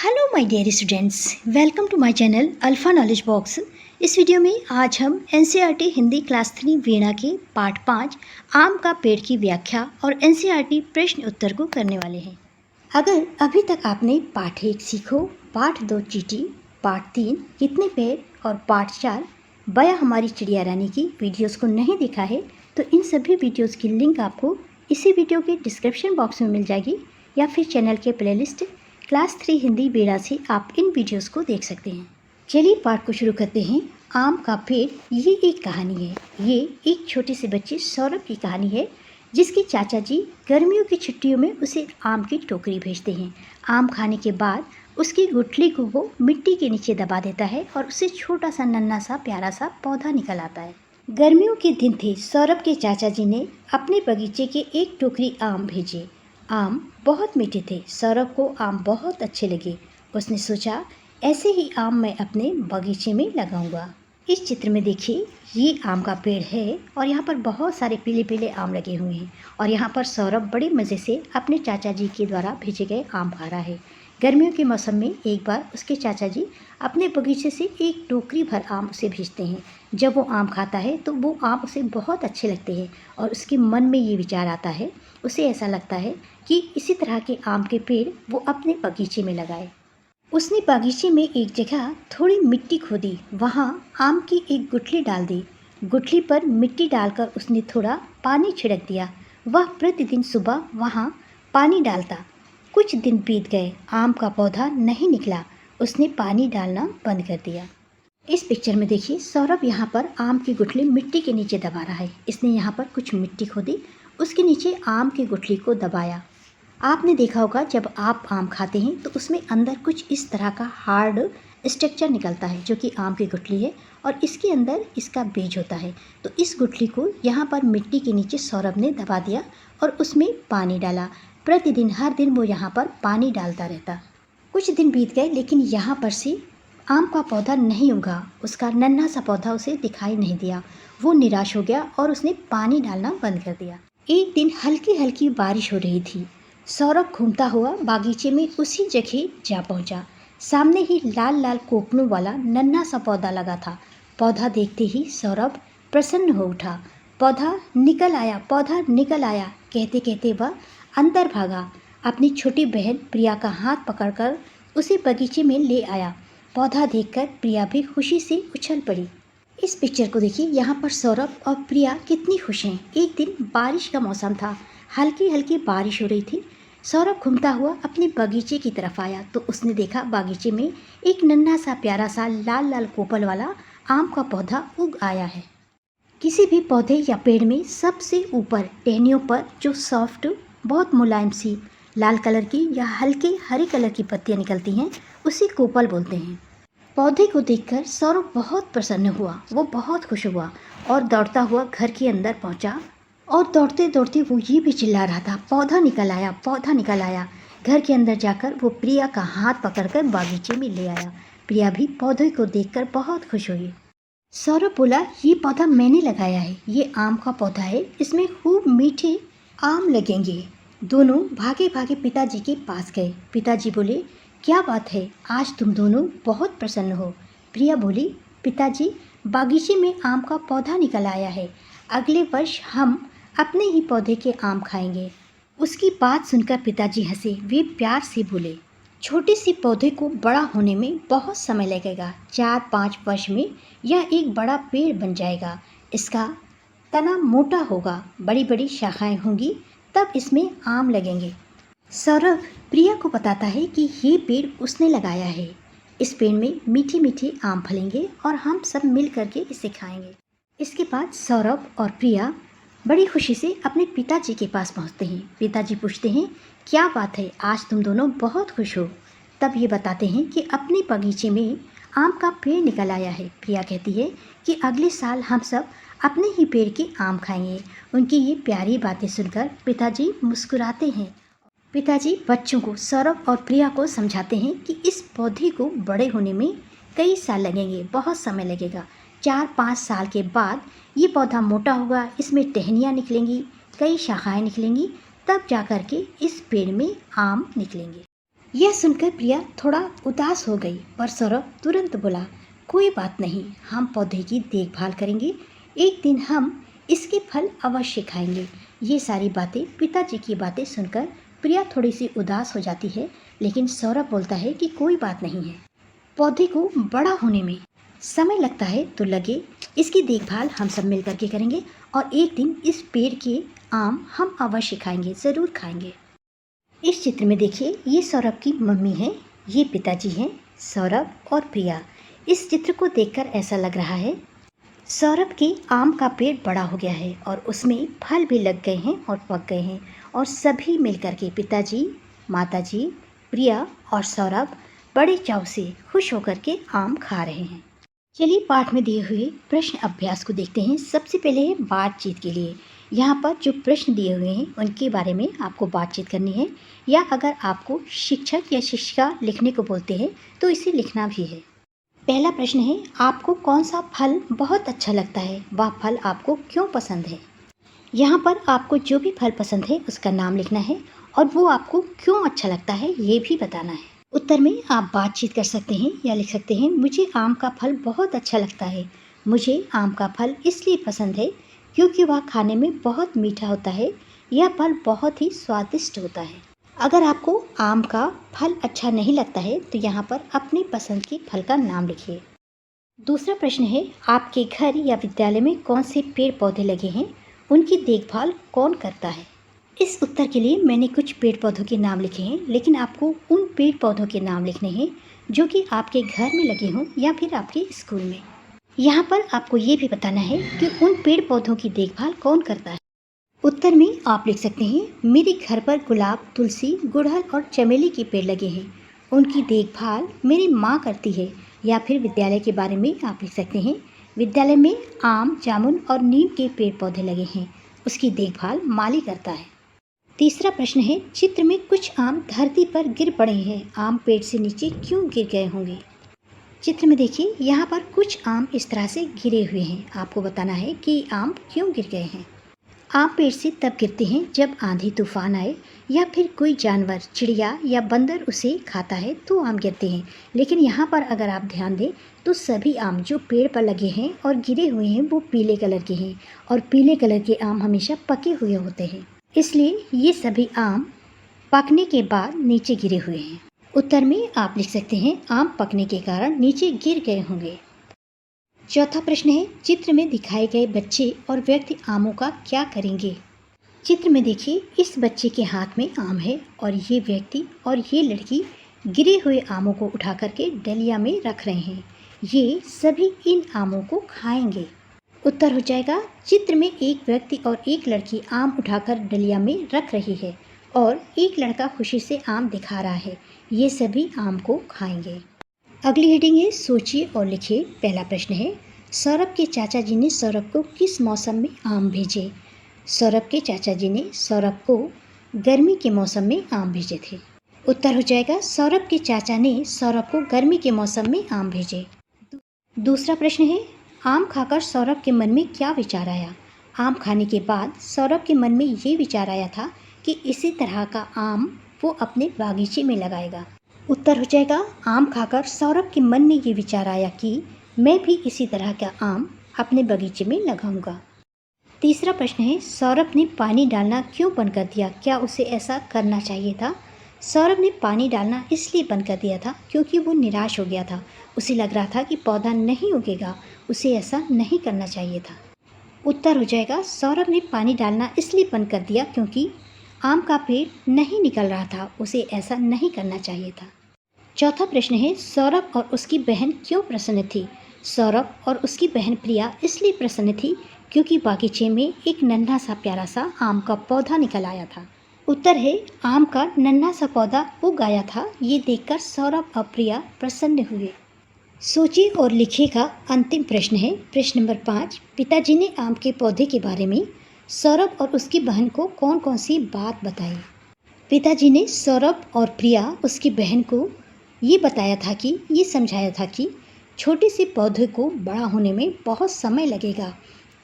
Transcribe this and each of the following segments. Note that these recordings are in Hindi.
Hello my dear students, welcome to my channel alpha knowledge box. इस वीडियो में आज हम एनसीईआरटी हिंदी क्लास 3 वीणा के पार्ट 5 आम का पेड़ की व्याख्या और एनसीईआरटी प्रश्न उत्तर को करने वाले हैं। अगर अभी तक आपने पार्ट 1 सीखो, पार्ट 2 चींटी, पार्ट 3 कितने पेड़ और पार्ट 4 बया हमारी चिड़िया रानी की वीडियोज़ को नहीं देखा है तो इन सभी वीडियोज़ की लिंक आपको इसी वीडियो के डिस्क्रिप्शन बॉक्स में मिल जाएगी या फिर चैनल के प्लेलिस्ट क्लास 3 हिंदी वीणा से आप इन वीडियोस को देख सकते हैं। चलिए पाठ को शुरू करते हैं। आम का पेड़, ये एक कहानी है। ये एक छोटे से बच्चे सौरभ की कहानी है जिसके चाचा जी गर्मियों की छुट्टियों में उसे आम की टोकरी भेजते हैं। आम खाने के बाद उसकी गुठली को वो मिट्टी के नीचे दबा देता है और उससे छोटा सा नन्हा सा प्यारा सा पौधा निकल आता है। गर्मियों के दिन थे। सौरभ के चाचा जी ने अपने बगीचे के एक टोकरी आम भेजे। आम बहुत मीठे थे। सौरभ को आम बहुत अच्छे लगे। उसने सोचा ऐसे ही आम मैं अपने बगीचे में लगाऊंगा। इस चित्र में देखिए, ये आम का पेड़ है और यहाँ पर बहुत सारे पीले पीले आम लगे हुए हैं और यहाँ पर सौरभ बड़े मज़े से अपने चाचा जी के द्वारा भेजे गए आम खा रहा है। गर्मियों के मौसम में एक बार उसके चाचा जी अपने बगीचे से एक टोकरी भर आम उसे भेजते हैं। जब वो आम खाता है तो वो आम उसे बहुत अच्छे लगते हैं और उसके मन में ये विचार आता है, उसे ऐसा लगता है कि इसी तरह के आम के पेड़ वो अपने बगीचे में लगाए। उसने बगीचे में एक जगह थोड़ी मिट्टी खोदी, वहाँ आम की एक गुठली डाल दी। गुठली पर मिट्टी डालकर उसने थोड़ा पानी छिड़क दिया। वह प्रतिदिन सुबह वहाँ पानी डालता। कुछ दिन बीत गए, आम का पौधा नहीं निकला। उसने पानी डालना बंद कर दिया। इस पिक्चर में देखिए, सौरभ यहाँ पर आम की गुठली मिट्टी के नीचे दबा रहा है। इसने यहाँ पर कुछ मिट्टी खोदी, उसके नीचे आम की गुठली को दबाया। आपने देखा होगा जब आप आम खाते हैं तो उसमें अंदर कुछ इस तरह का हार्ड स्ट्रक्चर निकलता है जो कि आम की गुठली है और इसके अंदर इसका बीज होता है। तो इस गुठली को यहाँ पर मिट्टी के नीचे सौरभ ने दबा दिया और उसमें पानी डाला। प्रतिदिन हर दिन वो यहाँ पर पानी डालता रहता। कुछ दिन बीत गए लेकिन यहाँ पर से आम का पौधा नहीं उगा। उसका नन्हा सा पौधा उसे दिखाई नहीं दिया। वो निराश हो गया और उसने पानी डालना बंद कर दिया। एक दिन हल्की हल्की बारिश हो रही थी। सौरभ घूमता हुआ बागीचे में उसी जगह जा पहुंचा। सामने ही लाल लाल कोपलों वाला नन्हा सा पौधा लगा था। पौधा देखते ही सौरभ प्रसन्न हो उठा। पौधा निकल आया कहते कहते वह अंदर भागा। अपनी छोटी बहन प्रिया का हाथ पकड़कर उसे बगीचे में ले आया। पौधा देखकर प्रिया भी खुशी से उछल पड़ी। इस पिक्चर को देखिए, यहाँ पर सौरभ और प्रिया कितनी खुश हैं। एक दिन बारिश का मौसम था, हल्की हल्की बारिश हो रही थी। सौरभ घूमता हुआ अपने बगीचे की तरफ आया तो उसने देखा बागीचे में एक नन्हा सा प्यारा सा लाल लाल कोपल वाला आम का पौधा उग आया है। किसी भी पौधे या पेड़ में सबसे ऊपर टहनियों पर जो सॉफ्ट, बहुत मुलायम सी लाल कलर की या हल्के हरे कलर की पत्तियां निकलती हैं, उसे कोपल बोलते हैं। पौधे को देखकर सौरभ बहुत प्रसन्न हुआ। वो बहुत खुश हुआ और दौड़ता हुआ घर के अंदर पहुंचा और दौड़ते दौड़ते वो ये भी चिल्ला रहा था, पौधा निकल आया, पौधा निकल आया। घर के अंदर जाकर वो प्रिया का हाथ पकड़कर बागीचे में ले आया। प्रिया भी पौधे को देखकर बहुत खुश हुई। सौरभ बोला, ये पौधा मैंने लगाया है, ये आम का पौधा है, इसमें खूब मीठे आम लगेंगे। दोनों भागे भागे पिताजी के पास गए। पिताजी बोले, क्या बात है, आज तुम दोनों बहुत प्रसन्न हो। प्रिया बोली, पिताजी बागीचे में आम का पौधा निकल आया है, अगले वर्ष हम अपने ही पौधे के आम खाएंगे। उसकी बात सुनकर पिताजी हंसे। वे प्यार से बोले, छोटे से पौधे को बड़ा होने में बहुत समय लगेगा। 4-5 वर्ष में यह एक बड़ा पेड़ बन जाएगा। इसका तना मोटा होगा, बड़ी बड़ी शाखाएं होंगी, तब इसमें आम लगेंगे। सौरभ प्रिया को बताता है कि ये पेड़ उसने लगाया है। इस पेड़ में मीठे मीठे आम फलेंगे और हम सब मिल करके इसे खाएंगे। इसके बाद सौरभ और प्रिया बड़ी खुशी से अपने पिताजी के पास पहुंचते हैं। पिताजी पूछते हैं, क्या बात है, आज तुम दोनों बहुत खुश हो। तब ये बताते हैं कि अपने बगीचे में आम का पेड़ निकल आया है। प्रिया कहती है कि अगले साल हम सब अपने ही पेड़ के आम खाएंगे। उनकी ये प्यारी बातें सुनकर पिताजी मुस्कुराते हैं। पिताजी बच्चों को, सौरभ और प्रिया को समझाते हैं कि इस पौधे को बड़े होने में कई साल लगेंगे, बहुत समय लगेगा। 4-5 साल के बाद ये पौधा मोटा होगा, इसमें टहनियाँ निकलेंगी, कई शाखाएं निकलेंगी, तब जा कर के इस पेड़ में आम निकलेंगे। यह सुनकर प्रिया थोड़ा उदास हो गई, पर सौरभ तुरंत बोला, कोई बात नहीं, हम पौधे की देखभाल करेंगे, एक दिन हम इसके फल अवश्य खाएंगे। ये सारी बातें, पिताजी की बातें सुनकर प्रिया थोड़ी सी उदास हो जाती है, लेकिन सौरभ बोलता है कि कोई बात नहीं है, पौधे को बड़ा होने में समय लगता है तो लगे, इसकी देखभाल हम सब मिल करके करेंगे और एक दिन इस पेड़ के आम हम अवश्य खाएंगे, ज़रूर खाएंगे। इस चित्र में देखिए, ये सौरभ की मम्मी है, ये पिताजी हैं, सौरभ और प्रिया। इस चित्र को देखकर ऐसा लग रहा है सौरभ के आम का पेड़ बड़ा हो गया है और उसमें फल भी लग गए हैं और पक गए हैं और सभी मिलकर के पिताजी, माताजी, प्रिया और सौरभ बड़े चाव से खुश होकर के आम खा रहे हैं। चलिए पाठ में दिए हुए प्रश्न अभ्यास को देखते हैं। सबसे पहले है बातचीत के लिए। यहाँ पर जो प्रश्न दिए हुए हैं उनके बारे में आपको बातचीत करनी है, या अगर आपको शिक्षक या शिक्षिका लिखने को बोलते हैं तो इसे लिखना भी है। पहला प्रश्न है, आपको कौन सा फल बहुत अच्छा लगता है, वह फल आपको क्यों पसंद है। यहाँ पर आपको जो भी फल पसंद है उसका नाम लिखना है और वो आपको क्यों अच्छा लगता है ये भी बताना है। उत्तर में आप बातचीत कर सकते हैं या लिख सकते हैं, मुझे आम का फल बहुत अच्छा लगता है। मुझे आम का फल इसलिए पसंद है क्योंकि वह खाने में बहुत मीठा होता है। यह फल बहुत ही स्वादिष्ट होता है। अगर आपको आम का फल अच्छा नहीं लगता है तो यहाँ पर अपनी पसंद के फल का नाम लिखिए। दूसरा प्रश्न है, आपके घर या विद्यालय में कौन से पेड़ पौधे लगे हैं, उनकी देखभाल कौन करता है। इस उत्तर के लिए मैंने कुछ पेड़ पौधों के नाम लिखे हैं, लेकिन आपको उन पेड़ पौधों के नाम लिखने हैं जो कि आपके घर में लगे हों या फिर आपके स्कूल में। यहाँ पर आपको ये भी बताना है कि उन पेड़ पौधों की देखभाल कौन करता है। उत्तर में आप लिख सकते हैं, मेरे घर पर गुलाब, तुलसी, गुड़हल और चमेली के पेड़ लगे हैं, उनकी देखभाल मेरी माँ करती है। या फिर विद्यालय के बारे में आप लिख सकते हैं, विद्यालय में आम, जामुन और नीम के पेड़ पौधे लगे हैं, उसकी देखभाल माली करता है। तीसरा प्रश्न है, चित्र में कुछ आम धरती पर गिर पड़े हैं, आम पेड़ से नीचे क्यों गिर गए होंगे। चित्र में देखिए, यहाँ पर कुछ आम इस तरह से गिरे हुए हैं, आपको बताना है कि आम क्यों गिर गए हैं। आम पेड़ से तब गिरते हैं जब आंधी तूफान आए या फिर कोई जानवर, चिड़िया या बंदर उसे खाता है तो आम गिरते हैं। लेकिन यहाँ पर अगर आप ध्यान दें तो सभी आम जो पेड़ पर लगे हैं और गिरे हुए हैं वो पीले कलर के हैं और पीले कलर के आम हमेशा पके हुए होते हैं, इसलिए ये सभी आम पकने के बाद नीचे गिरे हुए हैं। उत्तर में आप लिख सकते हैं, आम पकने के कारण नीचे गिर गए होंगे। चौथा प्रश्न है, चित्र में दिखाए गए बच्चे और व्यक्ति आमों का क्या करेंगे। चित्र में देखिए, इस बच्चे के हाथ में आम है और ये व्यक्ति और ये लड़की गिरे हुए आमों को उठा करके डलिया में रख रहे हैं। ये सभी इन आमों को खाएंगे। उत्तर हो जाएगा, चित्र में एक व्यक्ति और एक लड़की आम उठाकर डलिया में रख रही है और एक लड़का खुशी से आम दिखा रहा है, ये सभी आम को खाएंगे। अगली हेडिंग है, सोचिए और लिखिए। पहला प्रश्न है, सौरभ के चाचा जी ने सौरभ को किस मौसम में आम भेजे। सौरभ के चाचा जी ने सौरभ को गर्मी के मौसम में आम भेजे थे। उत्तर हो जाएगा, सौरभ के चाचा ने सौरभ को गर्मी के मौसम में आम भेजे। दूसरा प्रश्न है, आम खाकर सौरभ के मन में क्या विचार आया। आम खाने के बाद सौरभ के मन में ये विचार आया था कि इसी तरह का आम वो अपने बागीचे में लगाएगा। उत्तर हो जाएगा, आम खाकर सौरभ के मन में ये विचार आया कि मैं भी इसी तरह का आम अपने बगीचे में लगाऊंगा। तीसरा प्रश्न है, सौरभ ने पानी डालना क्यों बंद कर दिया, क्या उसे ऐसा करना चाहिए था। सौरभ ने पानी डालना इसलिए बंद कर दिया था क्योंकि वो निराश हो गया था, उसे लग रहा था कि पौधा नहीं उगेगा, उसे ऐसा नहीं करना चाहिए था। उत्तर हो जाएगा, सौरभ ने पानी डालना इसलिए बंद कर दिया क्योंकि आम का पेड़ नहीं निकल रहा था, उसे ऐसा नहीं करना चाहिए था। चौथा प्रश्न है, सौरभ और उसकी बहन क्यों प्रसन्न थी। सौरभ और उसकी बहन प्रिया इसलिए प्रसन्न थी क्योंकि बागीचे में एक नन्हा सा प्यारा सा आम का पौधा निकल आया था। उत्तर है, आम का नन्हा सा पौधा उग आया था, ये देखकर सौरभ और प्रिया प्रसन्न हुए। सोचिए और लिखिए का अंतिम प्रश्न है, प्रश्न नंबर 5, पिताजी ने आम के पौधे के बारे में सौरभ और उसकी बहन को कौन कौन सी बात बताई। पिताजी ने सौरभ और प्रिया उसकी बहन को ये बताया था कि ये समझाया था कि छोटे से पौधे को बड़ा होने में बहुत समय लगेगा,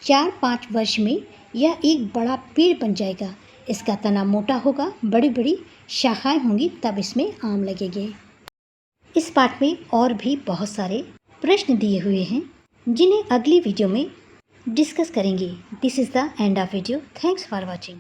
4-5 वर्ष में यह एक बड़ा पेड़ बन जाएगा। इसका तना मोटा होगा, बड़ी बड़ी शाखाएं होंगी तब इसमें आम लगेंगे। इस पाठ में और भी बहुत सारे प्रश्न दिए हुए हैं जिन्हें अगली वीडियो में डिस्कस करेंगे। This is the end of video. Thanks for watching.